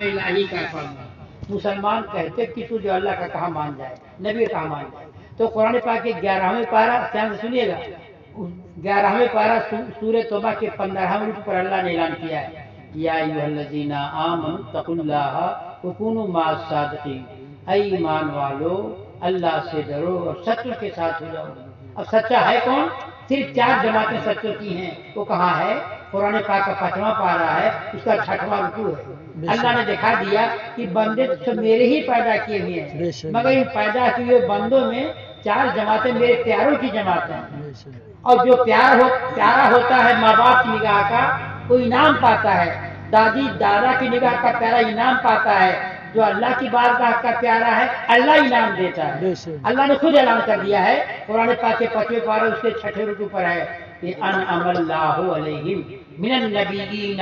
الہی کا فرمان مسلمان کہتے کہ تو جو اللہ کا کہا مان جائے، نبی کا کہا مان جائے۔ تو قرآن پاک کے 11ویں پارہ دھیان سے سنیے گا، 11ویں پارہ سورہ توبہ کے 15ویں رکوع پر اللہ نے اعلان کیا ہے، یا ایھا الذین آمنوا اتقوا اللہ وکونوا مع الصادقین، اے ایمان والو اللہ سے ڈرو اور سچوں کے ساتھ ہو جاؤ۔ اب سچا ہے کون؟ صرف 4 جماعتیں سچوں کی ہیں، وہ کہاں ہے؟ قرآن پاک کا 5واں پارہ ہے، اس کا 6واں رکوع ہے۔ اللہ نے دکھا دیا کہ بندے تو میرے ہی پیدا کیے ہوئے ہیں، مگر ان پیدا کیے ہوئے بندوں میں 4 جماعتیں میرے پیاروں کی جماعتیں ہیں، اور جو پیارا ہوتا ہے ماں باپ کی نگاہ کا وہ انعام پاتا ہے، دادی دادا کی نگاہ کا پیارا انعام پاتا ہے، جو اللہ کی بارگاہ کا پیارا ہے اللہ انعام دیتا ہے۔ اللہ نے خود اعلان کر دیا ہے قرآن پاک کے 5ویں پارے اس کے 6 رکوع پر ہے کہ انعم اللہ علیہم من النبیین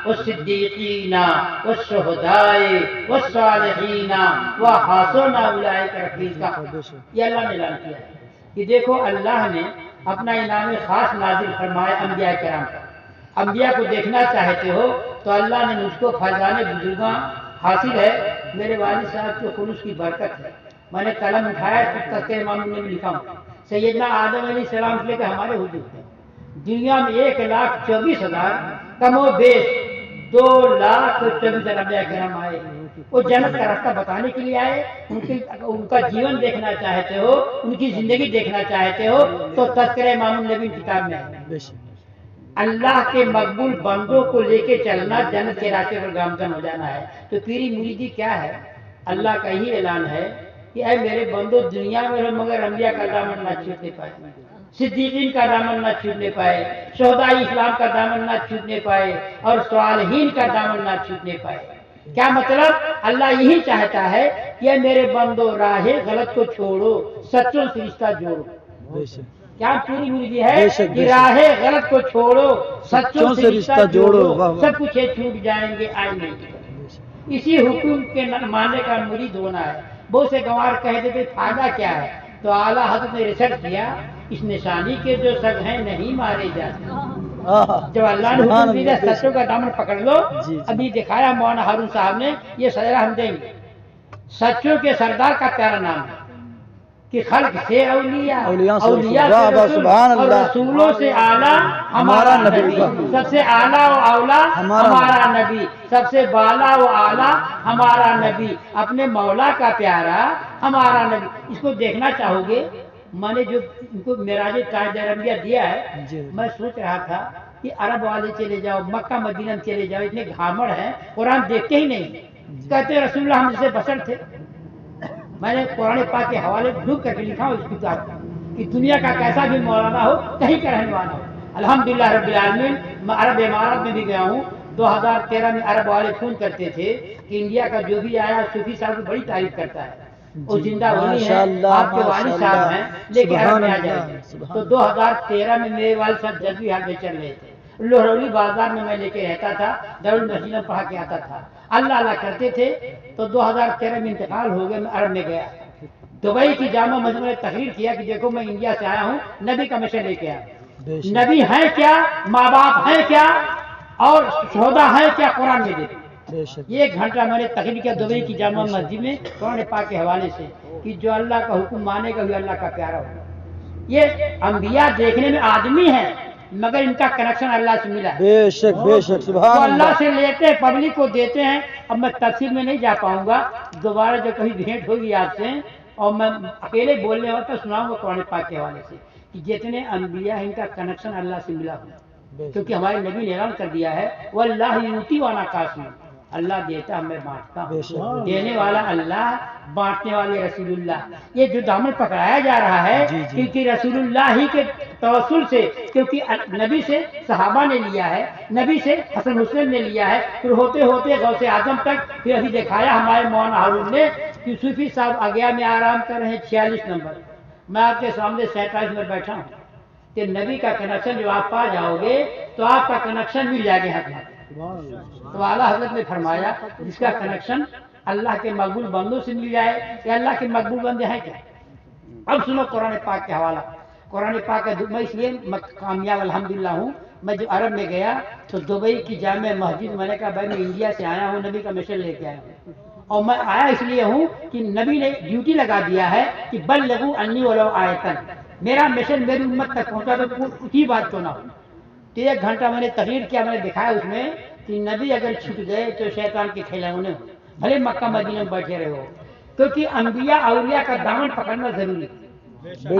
والصدیقین والشہداء والصالحین وحسن اولئک رفیقا۔ یہ اللہ نے اعلان کیا ہے کہ دیکھو اللہ نے اپنا انعام خاص نازل فرمایا انبیاء کرام پر۔ انبیاء کو دیکھنا چاہتے ہو تو اللہ نے مجھ کو فیضان بزرگاں حاصل ہے، میرے والد صاحب کے خلوص کی برکت ہے، میں نے قلم اٹھایا تو تذکرہ امام نے بھی لکھا ہوں، سیدنا آدم علیہ السلام سے لے کے ہمارے حضور تک دنیا میں 1,24,000 کم و بیش 2,24,000 انبیاء کرام آئے، وہ جنت کا راستہ بتانے کے لیے آئے۔ ان کا جیون دیکھنا چاہتے ہو، ان کی زندگی دیکھنا چاہتے ہو تو تذکرہ امام النبی کتاب میں ہے۔ اللہ کے مقبول بندوں کو لے کے چلنا، جنت کے راستے پر گامزن ہو جانا ہے۔ تو پیری مریدی کیا ہے؟ اللہ کا ہی اعلان ہے کہ اے میرے بندو دنیا میں رہو مگر انبیاء کا دامن نہ چھوٹنے پائے، صدیقین کا دامن نہ چھوٹنے پائے، شہداء اسلام کا دامن نہ چھوٹنے پائے، اور صالحین کا دامن نہ چھوٹنے پائے۔ کیا مطلب؟ اللہ یہی چاہتا ہے کہ اے میرے بندو راہ غلط کو چھوڑو، سچوں سے رشتہ جوڑو۔ کیا پوری مریدی ہے کہ راہ غلط کو چھوڑو، سچوں سے رشتہ جوڑو، سب کچھ چھوٹ جائیں گے آئیں گے۔ اسی حکم کے ماننے کا مرید ہونا ہے۔ بہت سے گنوار کہہ دیتے فائدہ کیا ہے، تو اعلیٰ حضرت نے ریسرچ کیا، اس نشانی کے جو سگ ہیں نہیں مارے جاتے۔ جب اللہ نے حکم دیا سچوں کا دامن پکڑ لو، ابھی دکھایا مولانا ہارون صاحب نے، یہ سجرہ ہم دیں گے۔ سچوں کے سردار کا پیارا نام ہے کہ خلق سے اولیاء، اولیاء سے رسول، اور رسولوں سے اعلیٰ ہمارا نبی، سب سے اعلیٰ و اولیٰ ہمارا نبی، سب سے بالا و اعلیٰ ہمارا نبی، اپنے مولا کا پیارا ہمارا نبی۔ اس کو دیکھنا چاہو گے؟ میں نے جو ان کو معراج تاج انبیاء دیا ہے، میں سوچ رہا تھا کہ عرب والے چلے جاؤ، مکہ مدینہ میں چلے جاؤ، اتنے گھامڑ ہیں قرآن دیکھتے ہی نہیں، کہتے رسول اللہ ہم سے بشر تھے۔ میں نے قرآن پاک کے حوالے ڈھونڈ کر کے لکھا ہوں اس کتاب کہ دنیا کا کیسا بھی مولانا ہو، کہیں کا رہنے والا ہو، الحمدللہ رب العالمین۔ میں عرب امارات میں بھی گیا ہوں، 2013 میں عرب والے فون کرتے تھے کہ انڈیا کا جو بھی آیا صوفی صاحب کی بڑی تعریف کرتا ہے، وہ زندہ ولی ہے، آپ کے والد صاحب ہیں، لیکن عرب میں آ جائے۔ تو 2013 میں میرے والد صاحب جذبی حال میں چل رہے تھے، لہرولی بازار میں میں لے کے رہتا تھا، دارالمسجد میں پڑھا کے آتا تھا، اللہ اللہ کرتے تھے۔ تو 2013 میں انتقال ہو گئے، میں عرب میں گیا، دبئی کی جامع مسجد میں تقریر کیا کہ دیکھو میں انڈیا سے آیا ہوں، نبی کا مشن لے کے آیا۔ نبی ہیں کیا، ماں باپ ہیں کیا، اور شہداء ہیں کیا، قرآن میں دیکھو۔ یہ 1 گھنٹہ میں نے تقریر کیا دبئی کی جامع مسجد میں قرآن پاک کے حوالے سے کہ جو اللہ کا حکم مانے گا وہ اللہ کا پیارا ہوگا۔ یہ انبیاء دیکھنے میں آدمی ہیں مگر ان کا کنیکشن اللہ سے ملا ہے، بے شک بے شک، سبحان تو اللہ۔ اللہ سے لیتے ہیں، پبلک کو دیتے ہیں۔ اب میں تفصیل میں نہیں جا پاؤں گا، دوبارہ جب کبھی بھیٹ ہوگی آپ سے اور میں اکیلے بولنے والا تو سناؤں گا قرآن پاک کے حوالے سے کہ جتنے انبیاء ہیں ان کا کنیکشن اللہ سے ملا ہوا، کیونکہ ہمارے نبی نے اعلان کر دیا ہے واللہ یؤتی وانا قاسم، اللہ دیتا میں بانٹتا ہوں، دینے والا اللہ، بانٹنے والے رسول اللہ۔ یہ جو دامن پکڑایا جا رہا ہے کیونکہ رسول اللہ ہی کے توسل سے، کیونکہ نبی سے صحابہ نے لیا ہے، نبی سے حسن حسین نے لیا ہے، پھر ہوتے ہوتے غوث اعظم تک، پھر ابھی دکھایا ہمارے مولانا ہارون نے کہ صوفی صاحب اگیا میں آرام کر رہے ہیں 46 نمبر، میں آپ کے سامنے 47 میں بیٹھا ہوں۔ کہ نبی کا کنیکشن جو آپ پا جاؤ گے تو آپ کا کنیکشن مل جائے گا حق۔ تو اعلیٰ حضرت نے فرمایا جس کا کنیکشن اللہ کے مقبول بندوں سے مل جائے کہ اللہ کے مقبول بندے ہیں کیا۔ اب سنو قرآن پاک کے حوالہ، قرآن پاک کا میں اس لیے کامیاب الحمدللہ ہوں میں جب عرب میں گیا تو دبئی کی جامع مسجد، میں نے کہا بھائی میں انڈیا سے آیا ہوں، نبی کا مشن لے کے آیا ہوں، اور میں آیا اس لیے ہوں کہ نبی نے ڈیوٹی لگا دیا ہے کہ بلغوا انی ولو آیۃ، میرا مشن میری امت تک پہنچا تو اسی بات کو نہ ہو۔ تو 1 گھنٹہ میں نے تقریر کیا، میں نے دکھایا اس میں کہ نبی اگر چھٹ گئے تو شیطان کے کھیلونے ہو، بھلے مکہ مدینہ میں بیٹھے رہے ہو، کیونکہ انبیاء اولیاء کا دامن پکڑنا ضروری ہے۔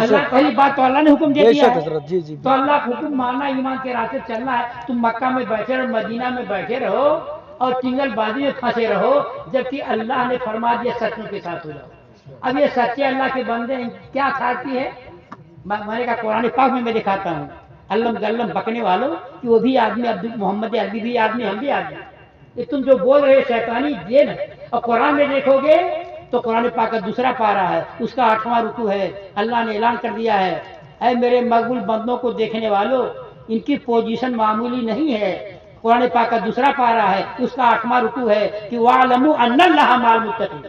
اللہ پہلی بات تو اللہ نے حکم دے دیا ہے، تو اللہ کا حکم ماننا، ایمان کے راستے چلنا ہے۔ تم مکہ میں بیٹھے رہو، مدینہ میں بیٹھے رہو اور چنگل بازی میں پھنسے رہو، جبکہ اللہ نے فرما دیا سچوں کے ساتھ ہو جاؤ۔ اب یہ سچے اللہ کے بندے کیا کھاتی ہے، میں نے کہا قرآن پاک میں دکھاتا ہوں، علم گلم بکنے والوں کہ وہ بھی آدمی، عبد محمد عربی بھی آدمی، ہم بھی آدمی، یہ تم جو بول رہے شیطانی دین ہے۔ اور قرآن میں دیکھو گے تو قرآن پاک کا 2 پارہ ہے، اس کا 8واں رکوع ہے، اللہ نے اعلان کر دیا ہے اے میرے مقبول بندوں کو دیکھنے والوں، ان کی پوزیشن معمولی نہیں ہے۔ قرآن پاک کا 2 پارہ ہے، اس کا 8واں رکوع ہے کہ وَاعْلَمُوا أَنَّ اللَّهَ مَعَ الْمُتَّقِينَ،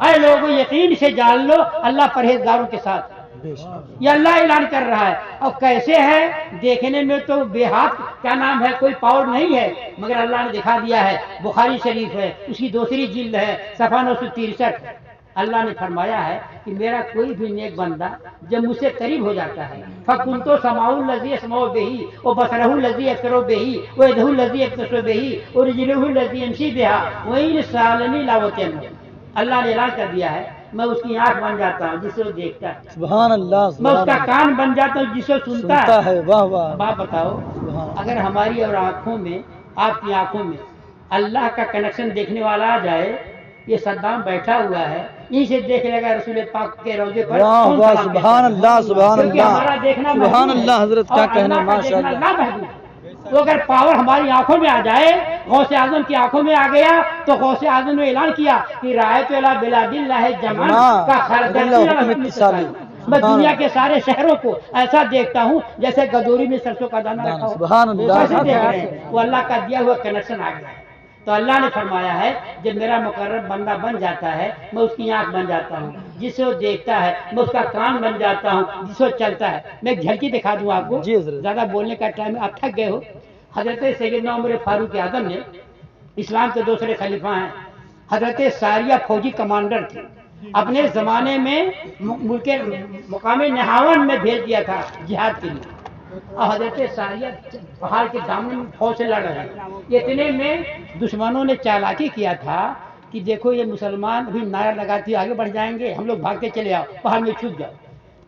اے لوگوں یقین سے جان لو اللہ پرہیزگاروں کے ساتھ۔ یہ اللہ اعلان کر رہا ہے، اور کیسے ہے دیکھنے میں تو بے ہاتھ کیا نام ہے، کوئی پاور نہیں ہے، مگر اللہ نے دکھا دیا ہے۔ بخاری شریف ہے، اس کی 2 جلد ہے، صفحہ 963، اللہ نے فرمایا ہے کہ میرا کوئی بھی نیک بندہ جب مجھ سے قریب ہو جاتا ہے فَكُنْتُ سَمْعَهُ الَّذِي يَسْمَعُ بِهِ وَبَصَرَهُ الَّذِي يَبْصِرُ بِهِ وَيَدَهُ الَّتِي يَبْطِشُ بِهِ وَرِجْلُهُ الَّتِي يَمْشِي بِهَا وَإِنْ سَأَلَنِي لَأُعْطِيَنَّهُ، اللہ نے اعلان کر دیا ہے میں اس کی آنکھ بن جاتا ہوں جس سے وہ دیکھتا ہے، سبحان اللہ، میں اس کا کان بن جاتا ہوں جس سے سنتا ہے۔ واہ واہ۔ باپ بتاؤ، اگر ہماری اور آنکھوں میں، آپ کی آنکھوں میں اللہ کا کنیکشن دیکھنے والا آ جائے، یہ صدام بیٹھا ہوا ہے، یہیں سے دیکھ لے گا رسول پاک کے روضے پر، واہ کون واہ، سلام کہتا سبحان ہے؟ اللہ، سبحان کیونکہ اللہ، ہمارا دیکھنا سبحان محدود ہے، اللہ حضرت، کیا اور کہنا، اللہ کا ماشاء دیکھنا اللہ۔ لامحدود ہے۔ تو اگر پاور ہماری آنکھوں میں آ جائے، غوث اعظم کی آنکھوں میں آ گیا، تو غوث اعظم نے اعلان کیا کہ رأیت الی بلاد اللہ جمعاً کخردل رسول اتصالی، میں دنیا کے سارے شہروں کو ایسا دیکھتا ہوں جیسے گدوری میں سرسوں کا دانہ رکھا ہو، سبحان اللہ۔ کیسے دیکھ رہے ہیں؟ وہ اللہ کا دیا ہوا کنیکشن آ گیا ہے۔ تو اللہ نے فرمایا ہے جب میرا مقرب بندہ بن جاتا ہے میں اس کی آنکھ بن جاتا ہوں، جس سے وہ دیکھتا ہے، میں اس کا کان بن جاتا ہوں جس سے وہ چلتا ہے۔ میں ایک جھلکی دکھا دوں آپ کو، جی حضرت۔ زیادہ بولنے کا ٹائم، آپ تھک گئے ہو۔ حضرت سیدنا عمر فاروق اعظم نے، اسلام کے 2 خلیفہ ہیں، حضرت ساریہ فوجی کمانڈر تھے، اپنے زمانے میں ملک مقام نہاون میں بھیج دیا تھا جہاد کے لیے، اور حضرت ساریہ پہاڑ کے دامن میں فوج سے لڑ رہے ہیں۔ اتنے میں دشمنوں نے چالاکی کیا تھا کہ دیکھو یہ مسلمان ابھی نعرہ لگاتے آگے بڑھ جائیں گے، ہم لوگ بھاگ کے چلے آؤ، پہاڑ میں چھپ جاؤ،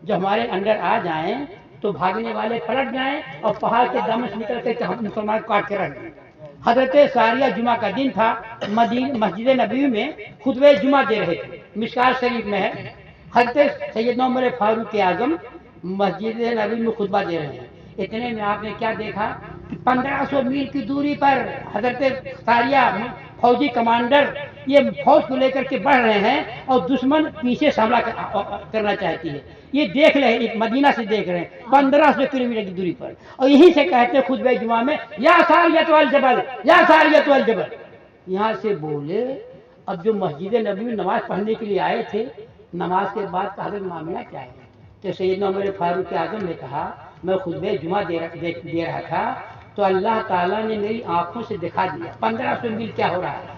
جو ہمارے انڈر آ جائیں تو بھاگنے والے پلٹ جائیں اور پہاڑ کے دامن سے نکل کر ہم مسلمان کاٹ کے رکھ دیں۔ حضرت ساریہ جمعہ کا دن تھا، مسجد نبوی میں خطبہ جمعہ دے رہے تھے، مشکات شریف میں ہے، حضرت سیدنا عمر فاروق اعظم مسجد نبوی میں خطبہ دے رہے ہیں۔ اتنے میں آپ نے کیا دیکھا کہ 1500 میل کی دوری پر حضرت ساریہ فوجی کمانڈر یہ فوج کو لے کر کے بڑھ رہے ہیں اور دشمن پیچھے سے حملہ کرنا چاہتی ہے، یہ دیکھ رہے ہیں، مدینہ سے دیکھ رہے ہیں 1500 کلومیٹر کی دوری پر، اور یہیں سے کہتے ہیں خطبہ جمعہ میں یا ساریۃ الجبل، یا ساریۃ الجبل، یہاں سے بولے۔ اب جو مسجد نبوی نماز پڑھنے کے لیے آئے تھے، نماز کے بعد کا حضرت معاملہ کیا ہے؟ تو سیدنا عمر فاروق اعظم نے کہا میں خطبہ جمعہ دے رہا تھا تو اللہ تعالیٰ نے میری آنکھوں سے دکھا دیا 1500 میل کیا ہو رہا ہے۔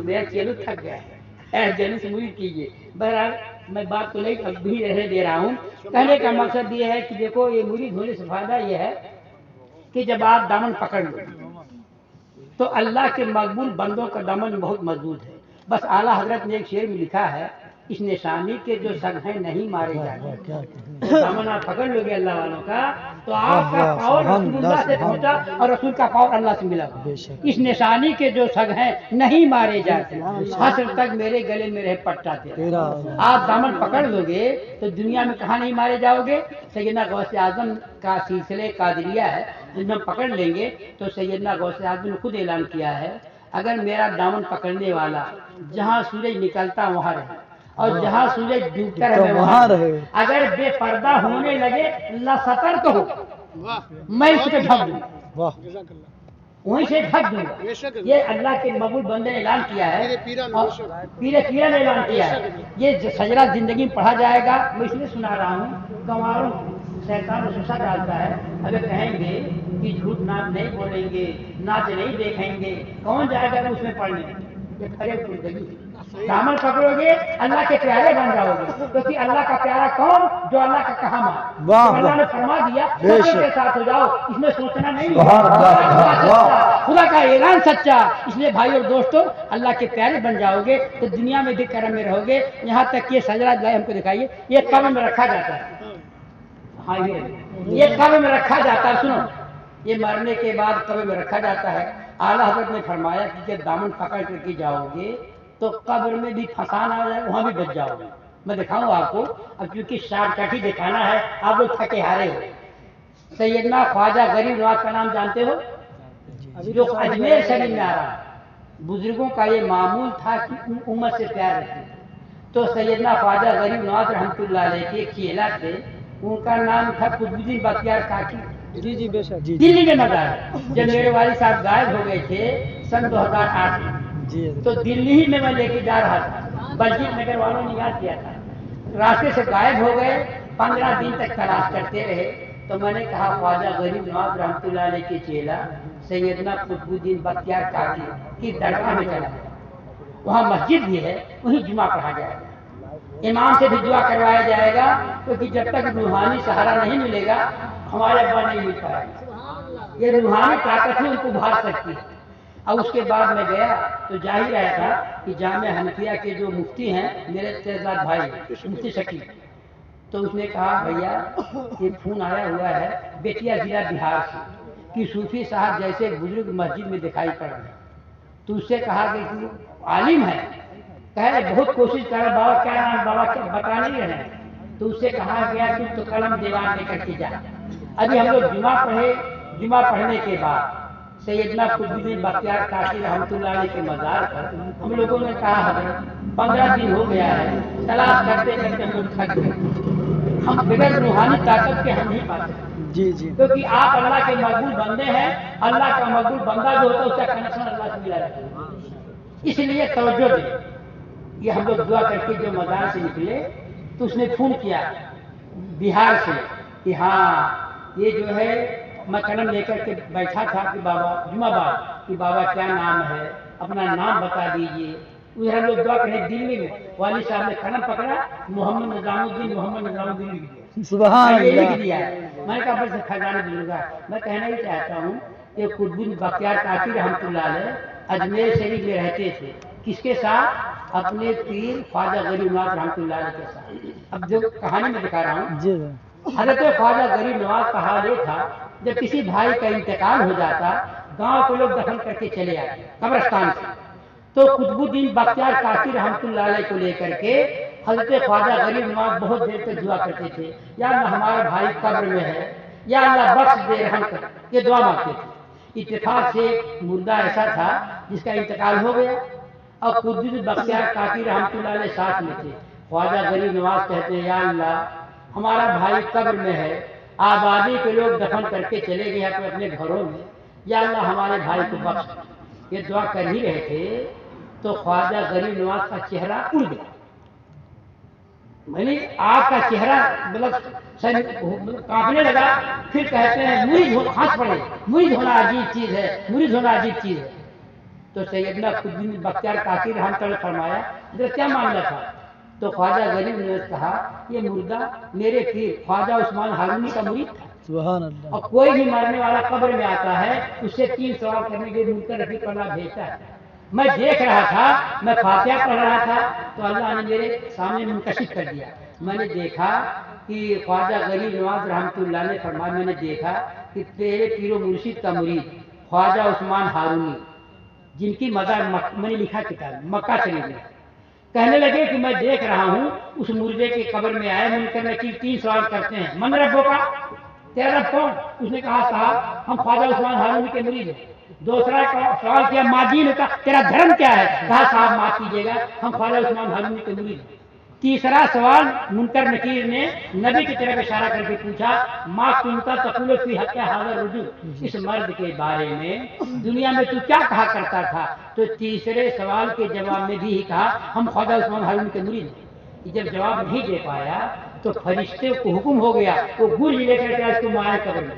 میرا چیلو تھک گیا ہے، جلدی سے مجھے کیجیے۔ بہرحال میں بات کو نہیں اب بھی رہنے دے رہا ہوں، کہنے کا مقصد یہ ہے کہ دیکھو یہ مرید ہونے سے فائدہ یہ ہے کہ جب آپ دامن پکڑ لو تو اللہ کے مقبول بندوں کا دامن بہت مضبوط ہے۔ بس اعلیٰ حضرت نے ایک شعر میں لکھا ہے اس نشانی کے جو سگ ہیں نہیں مارے جاتے، دامن آپ پکڑ لو گے اللہ والوں کا تو آپ کا پاور رسول اللہ سے پہنچا اور رسول کا پاور اللہ سے ملا۔ اس نشانی کے جو سگ ہیں نہیں مارے جاتے، حشر تک میرے گلے میں رہے پٹا تیرا۔ آپ دامن پکڑ لو گے تو دنیا میں کہاں نہیں مارے جاؤ گے۔ سیدنا غوث اعظم کا سلسلہ قادریہ ہے، جن ہم پکڑ لیں گے تو سیدنا غوث اعظم نے خود اعلان کیا ہے اگر میرا دامن پکڑنے والا جہاں سورج نکلتا وہاں رہے اور جہاں سورج ڈوبتا رہے وہاں رہے، اگر بے پردہ ہونے لگے لستر تو ہو میں اس کو ڈھک دوں، وہیں سے ڈھک دوں گا۔ یہ اللہ کے مقبول بندے نے اعلان کیا ہے، پیر پیرا نے اعلان کیا ہے، یہ سجرہ زندگی میں پڑھا جائے گا۔ میں اس لیے سنا رہا ہوں گنواروں शैतान वसवसा डालता है, अगर कहेंगे कि झूठ नाम नहीं बोलेंगे, नाच नहीं देखेंगे, कौन जाएगा उसमें पढ़ने? ये खरे जिंदगी दामन पकड़ोगे अल्लाह के प्यारे बन जाओगे, क्योंकि अल्लाह का प्यारा कौन? जो अल्लाह का कहा मान। तो अल्लाह ने फरमा दिया सबके साथ हो जाओ, इसमें सोचना नहीं है। खुदा का ऐलान सच्चा। इसलिए भाई और दोस्तों, अल्लाह के प्यारे बन जाओगे तो दुनिया में भी करम में रहोगे। यहाँ तक ये सजरा लाई हमको दिखाइए, ये कब्र में रखा जाता है। हाँ, ये कब्र में रखा जाता है। सुनो, ये मरने के बाद कब्र में रखा जाता है। आला हज़रत ने फरमाया कि जब दामन पकड़ करके जाओगे तो कब्र में भी फसान आ जाए, वहां भी बच जाओगे। मैं दिखाऊं आपको, अब क्योंकि शॉर्टकट ही दिखाना है, आप लोग थके हारे हो। सैयदना ख्वाजा गरीब नवाज का नाम जानते हो, जो अजमेर शरीफ में आ रहा है। बुजुर्गों का ये मामूल था कि उम्मत से प्यार रखते थे। तो सैयदना ख्वाजा गरीब नवाज रहमतुल्लाह अलैह के चेला थे, उनका नाम था कुतुबुद्दीन बख्तियार काकी। जी बेशक, दिल्ली में मजार। जब मेरे वालिद साहब गायब हो गए थे सन 2008 में, तो दिल्ली ही में मैं लेके जा रहा था, बल्जीत नगर वालों ने याद किया था। रास्ते से गायब हो गए, 15 दिन तक तलाश करते रहे। तो मैंने कहा ख्वाजा गरीब नवाज रहमतुल्लाह अलैह के चेला सैयदना कुतुबुद्दीन बख्तियार काकी की दरगाह में चला गया। वहाँ मस्जिद भी है, वहीं जुमा पढ़ा जाएगा, इमाम से भी दुआ करवाया जाएगा, क्योंकि जब तक रूहानी सहारा नहीं मिलेगा हमारे अब्बा नहीं मिल पाएगा। ये रूहानी ताकत ही उनको भाग सकती है। और उसके बाद मैं गया तो जाहिर आया था कि जामिया हनफिया के जो मुफ्ती हैं मेरे शहजाद भाई मुफ्ती शकील, तो उसने कहा भैया ये फोन आया हुआ है बेतिया जिला बिहार से कि सूफी साहब जैसे बुजुर्ग मस्जिद में दिखाई पड़ रहे। तो उससे कहा कि तू आलिम है, कहे बहुत कोशिश कर रहा, बाबा क्या नाम, बाबा क्या बता नहीं रहे। तो उससे कहा गया कि तो कलम दीवार लेकर के जा। अभी हम लोग जुमा पढ़े, जुमा पढ़ने के बाद सैयदना कुतुबुद्दीन बख्तियार काकी रहमतुल्लाह अलैह के मज़ार पर हम लोगों ने कहा हज़रत 15 दिन हो गया है, तलाश करते करते हम लोग थक गए, हम बगैर रूहानी ताकत के हम नहीं पाते। जी जी, क्योंकि आप अल्लाह के मकबूल बंदे हैं। अल्लाह का मकबूल बंदा जो होता है उसका कनेक्शन अल्लाह से मिला रहता है। इसलिए तवज्जो दें। ये हम लोग दुआ करके जो मज़ार से निकले तो उसने फोन किया बिहार से कि हाँ ये जो है, मैं कलम लेकर के बैठा था कि बाबा जुमाबाद कि बाबा क्या नाम है, अपना नाम बता दीजिए। उधर हम लोग दुआ करें दिल्ली में, वाली साहब ने कलम पकड़ा, मोहम्मद निजामुद्दीन लिख दिया। सुभान अल्लाह लिख दिया। मैंने कहा बस खजाना बुजुर्गा, मैं कहना ही चाहता हूँ कि कुतुबुद्दीन बख्तियार काकी रहमतुल्लाह अलैह अजमेर शरीफ में रहते थे। किसके साथ? अपने पीर ख्वाजा गरीब नवाज रहमतुल्लाह अलैह के साथ। अब जो कहानी में दिखा रहा हूँ, हज़रत ख्वाजा गरीब नवाज का हाल ये था, जब किसी भाई का इंतकाल हो जाता गांव के लोग दफन करके चले आते कब्रिस्तान से, तो कुतुबुद्दीन बख्तियार काकी रहमतुल्लाह अलैह को लेकर के हज़रत ख्वाजा गरीब नवाज बहुत देर तक दुआ करते थे, या अल्लाह हमारा भाई कब्र में है, या अल्लाह बख्श दे रहम कर, ये दुआ मांगते थे। इत्तेफाक से मुर्दा ऐसा था जिसका इंतकाल हो गया और कुतुबुद्दीन बख्तियार काकी रहमतुल्लाह अलैह साथ में थे। ख्वाजा गरीब नवाज कहते हैं या अल्लाह हमारा भाई कब्र में है, आबादी के लोग दफन करके चले गए अपने अपने घरों में, या अल्लाह हमारे भाई को बख्श। ये दुआ कर ही रहे थे तो ख्वाजा गरीब नवाज का चेहरा उड़ गया। मैंने आपका चेहरा मतलब कांपने लगा। फिर कहते हैं मुरीद हाथ पड़े, मुरीद होना अजीब चीज है, मुरीद होना अजीब चीज है। तो सैयदना कुतुबुद्दीन बख्तियार काकी रहमतुल्लाह फरमाया क्या मामला था? तो ख्वाजा गरीब ने कहा ये मुर्दा मेरे पीर ख्वाजा उस्मान हारूनी का मुरीद था। सुभान अल्लाह। और कोई भी मरने वाला कब्र में आता है उससे 3 सवाल करने के लिए मुनकर नकीर पढ़ना भेजता है। मैं देख रहा था, मैं फातिहा पढ़ रहा था तो अल्लाह ने मेरे सामने मुनकशिफ कर दिया। मैंने देखा कि ख्वाजा गरीब नवाज रहमतुल्लाह ने फरमाया, मैंने देखा कि तेरे पीरो मुर्शिद का मुरीद ख्वाजा उस्मान हारूनी, जिनकी मज़ार मैंने लिखा किताब मक्का शरीफ में, कहने लगे कि मैं देख रहा हूँ उस मुर्दे के कब्र में आए मुनकर नकीर 3 सवाल करते हैं, मन रब्बो का, तेरा रब कौन? उसने कहा साहब हम ख्वाजा उस्मान हारूनी के मुरीद हैं। दूसरा सवाल किया मादीन का, तेरा धर्म क्या है? कहा साहब माफ कीजिएगा हम ख्वाजा उस्मान हारूनी के मुरीद हैं। तीसरा सवाल मुनकर नकीर ने नबी की तरफ इशारा करके पूछा माँ कुंता तकुल फी हक़ हाज़ा रुजू, इस मर्द के बारे में दुनिया में तू क्या कहा करता था? तो तीसरे सवाल के जवाब में भी कहा हम ख्वाजा उस्मान हारूनी के मुरीद हैं। जब जवाब नहीं दे पाया तो फरिश्ते को हुक्म हो गया, वो गुर्ज लेकर के इसको मारे कब्र में।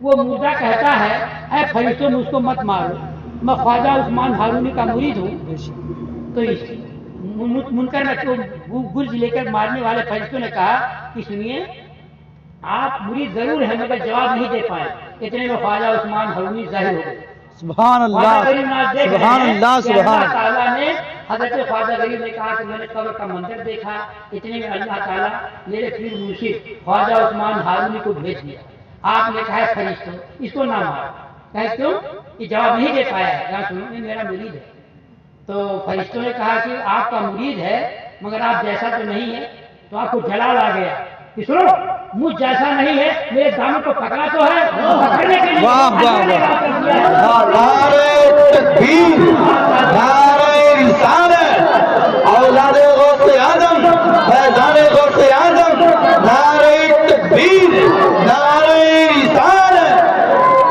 वो मुर्दा कहता है, ऐ फरिश्तों मुझको मत मारो, मैं ख्वाजा उस्मान हारूनी का मुरीद हूँ। तो इस मुनकर ने गुर्ज लेकर मारने वाले फरिश्तों ने कहा कि सुनिए, आप मुरीद जरूर हैं मगर जवाब नहीं दे पाए। इतने में ख्वाजा उस्मान हारूनी जाहिर हो गए। सुभान अल्लाह, सुभान अल्लाह, सुभान अल्लाह ताला ने हजरत ख्वाजा गरीब ने कहा कि मैंने कब्र का मंदिर देखा। इतने में अल्लाह ताला मेरे पीर मुर्शिद ख्वाजा उस्मान हारूनी को भेज दिया। आपने कहा फरिश्तों इसको ना मारो। कहे क्यों? ये जवाब नहीं दे पाया है। कहा सुनो, ये मेरा मुरीद है। तो फरिश्तों ने कहा कि आपका मुरीद है मगर आप जैसा तो नहीं है। तो आपको जलाल आ गया कि सुनो, मुझ जैसा नहीं है, मेरे दामन को पकड़ा तो है, पकड़ने के लिए वाह वाह वाह, नारे तकबीर, नारे रिसालत, औलादे गौसे आदम, फैज़ाने गौसे आदम, नारे तकबीर, नारे रिसालत।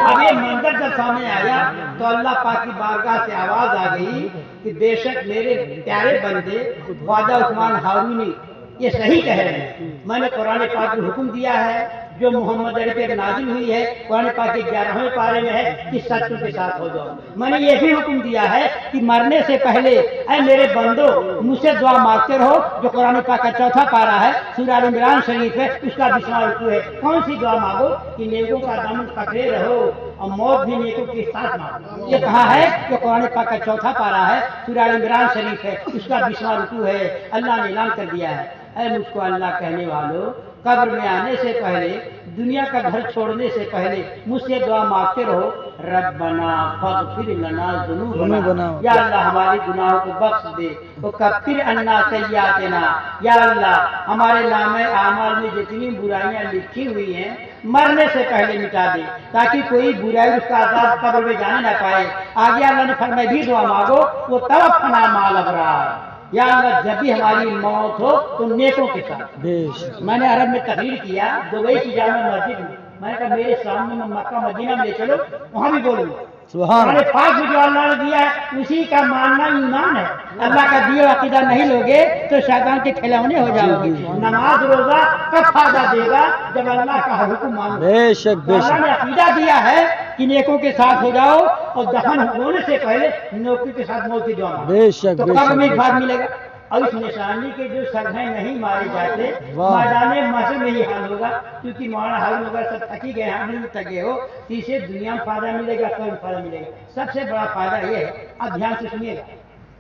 अब ये मंजर जब सामने आया तो अल्लाह पाक की बारगाह से आवाज आ गई कि बेशक मेरे प्यारे बंदे ख्वाजा उस्मान हारूनी ये सही कह रहे हैं। मैंने कुरान पाक में हुक्म दिया है जो मोहम्मद अली पे नाजिल हुई है, कुरान पाक के 11वें पारे में है कि सच्चों के साथ हो जाओ। मैंने ये भी हुक्म दिया है कि मरने से पहले ऐ मेरे बंदो मुझसे दुआ मांगते रहो, जो कुरान पाक का 4था पारा है, सूरह आल इमरान शरीफ है, उसका 20वां रुकू है। कौन सी दुआ मांगो कि नेकों का दामन पकड़े रहो और मौत भी नेकों के साथ मांगो। ये कहा है कि कुरान पाक का 4था पारा है, सूरह आल इमरान शरीफ है, उसका 20वां रुकू है। अल्लाह ने ऐलान कर दिया है, ऐ मुझको अल्लाह कहने वालों, कब्र में आने से पहले, दुनिया का घर छोड़ने से पहले मुझसे दुआ मांगते रहो, रब्बना फग़फिर लना ज़ुनूबना, या अल्लाह हमारे गुनाहों को बख्श दे, वो कफ़िर अन्ना सय्यातिना, या अल्लाह हमारे नामे आमाल में जितनी बुराइयां लिखी हुई हैं मरने से पहले मिटा दे, ताकि कोई बुराई उसका आज़ाब कब्र में जाने ना पाए। आगे अल्लाह ने फरमाया भी दुआ मांगो, वो तवफ़्फ़ना माल अबरार, या अल्लाह जब भी हमारी मौत हो तो नेकों के साथ। मैंने अरब में तकरीर किया दुबई की जामा मस्जिद में, मैंने कहा मेरे सामने में मक्का मदीना में ले चलो, वहां भी बोलूंगा। हमारे पास में जो अल्लाह ने दिया है उसी का मानना ईमान है। अल्लाह का दिया अकीदा नहीं लोगे तो शैतान के खिलौने हो जाओगे। नमाज रोजा कब फायदा देगा जब अल्लाह का हुक्म मानो। बेशक अल्लाह ने अकीदा दिया है कि नेकों के साथ हो जाओ और दफन होने से पहले नेकों के साथ मौत की दुआ मांगो। बेशक तो कब्र में एक बात मिलेगा। और इस निशानी के जो सरगें नहीं मारे जाते मैदान महशर में ही हाल होगा, क्योंकि मौलाना हारून वगैरह सब थकी गए, हम भी थके हो, तीसरे दुनिया में फायदा मिलेगा, कब फायदा मिलेगा। सबसे बड़ा फायदा ये है, अब ध्यान से सुनिएगा,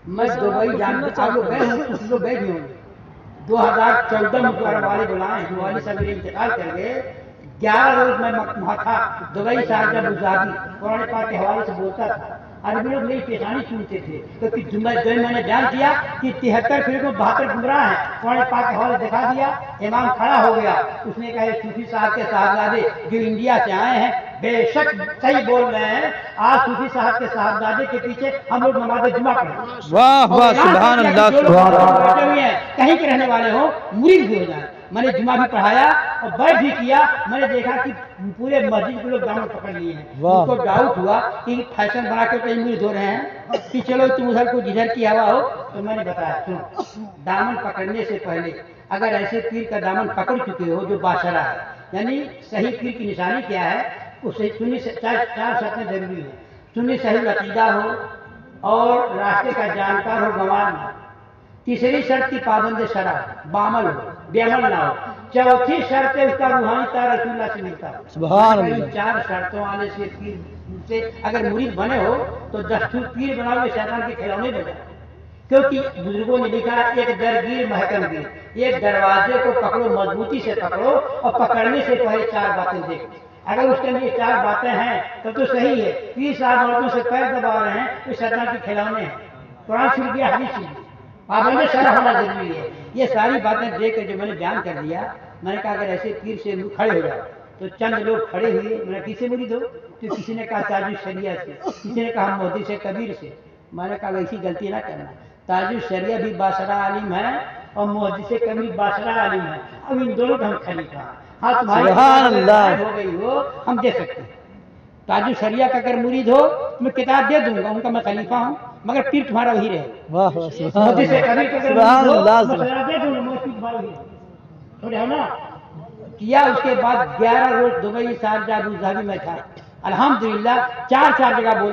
मैं दुबई जानते आप लोग गए होंगे, कुछ लोग गए भी होंगे। 2014 में वाले बुलाए, वाली सब मेरे इंतकाल कर गए। 11 रोज मैं वहाँ था, दुबई शारजा अबूधाबी, कुरान पाक के हवाले से बोलता था। अरबी लोग मेरी पेशानी सुनते थे, क्योंकि मैंने जान किया कि 73 फिर 72 गुमराह है। कुरान पाक के हवाले दिखा दिया, इमाम खड़ा हो गया, उसने कहा सूफी साहब के साहबजादे जो इंडिया से आए हैं बेशक सही बोल रहे हैं। आज सूफी साहब के साहबजादे के पीछे हम लोग नमाज़ जुमा पढ़े। वाह वाह, सुभान अल्लाह, बैठे हुए हैं, कहीं के रहने वाले हो, मुरीद भी हो जाए। मैंने जुमा भी पढ़ाया और बैठ भी किया। मैंने देखा कि पूरे मस्जिद के लोग दामन पकड़ लिए हैं। उनको डाउट हुआ कि फैशन बना के कहीं मुरीद हो रहे हैं कि चलो तुम उधर को जिधर की हवा हो। तो मैंने बताया सुनो, दामन पकड़ने से पहले अगर ऐसे पीर का दामन पकड़ चुके हो जो बाशरा है, यानी सही पीर की निशानी क्या है, उसे सुन्नी से चार शर्तें जरूरी है। सुन्नी सही अकीदा हो और रास्ते का जानकार हो, गंवार ना। तीसरी शर्त की पाबंद शरा, बामल हो, बेअमल ना हो। चौथी शर्त है उसका रूहानी तार रसूलुल्लाह से मिलता हो। सुभान अल्लाह। 4 शर्तों वाले से पीर से अगर मुरीद बने हो तो दस्तूर पीर बनाओगे, शैतान के खिलौने बने। क्योंकि बुजुर्गों ने लिखा एक दरगीर महकम गिर, एक दरवाजे को पकड़ो, मजबूती से पकड़ो और पकड़ने से पहले 4 बातें देखो। अगर उसके लिए 4 बातें हैं तो सही है। 30 साल औरतों से पैर दबा रहे हैं तो शैतान के खिलौने हैं। कुरान छूट गया, हदीस छूट गई, पाबंद शरअ होना जरूरी है। ये सारी बातें देख कर जो मैंने बयान कर दिया, मैंने कहा अगर ऐसे पीर से खड़े हो जाओ तो चंद लोग खड़े हुए। मैंने किसे मुरीद हो? तो किसी ने कहा ताजुल शरिया से, किसी ने कहा मोदी से कबीर से। मैंने कहा वैसी गलती ना करना, ताजुल शरिया भी बाशरा आलिम है और मोदी से कबीर बाशरा आलिम है। अब इन दोनों का हम खलीफा। हाँ तुम्हारी हो गई हो हम दे सकते हैं। ताजुल शरिया का अगर मुरीद हो तो मैं किताब दे दूंगा, उनका मैं खलीफा हूँ, मगर पीर तुम्हारा वही रहे। वाह वाह, सुभान मोदी से कबीर का अगर मुरीद हो, मैं दे दूंगा, मगर पीर तुम्हारा वही रहे। سمجھا نا کیا. اس کے بعد 11 روز دبئی شارجہ ابو ظہبی میں تھا. الحمدللہ 4 جگہ بول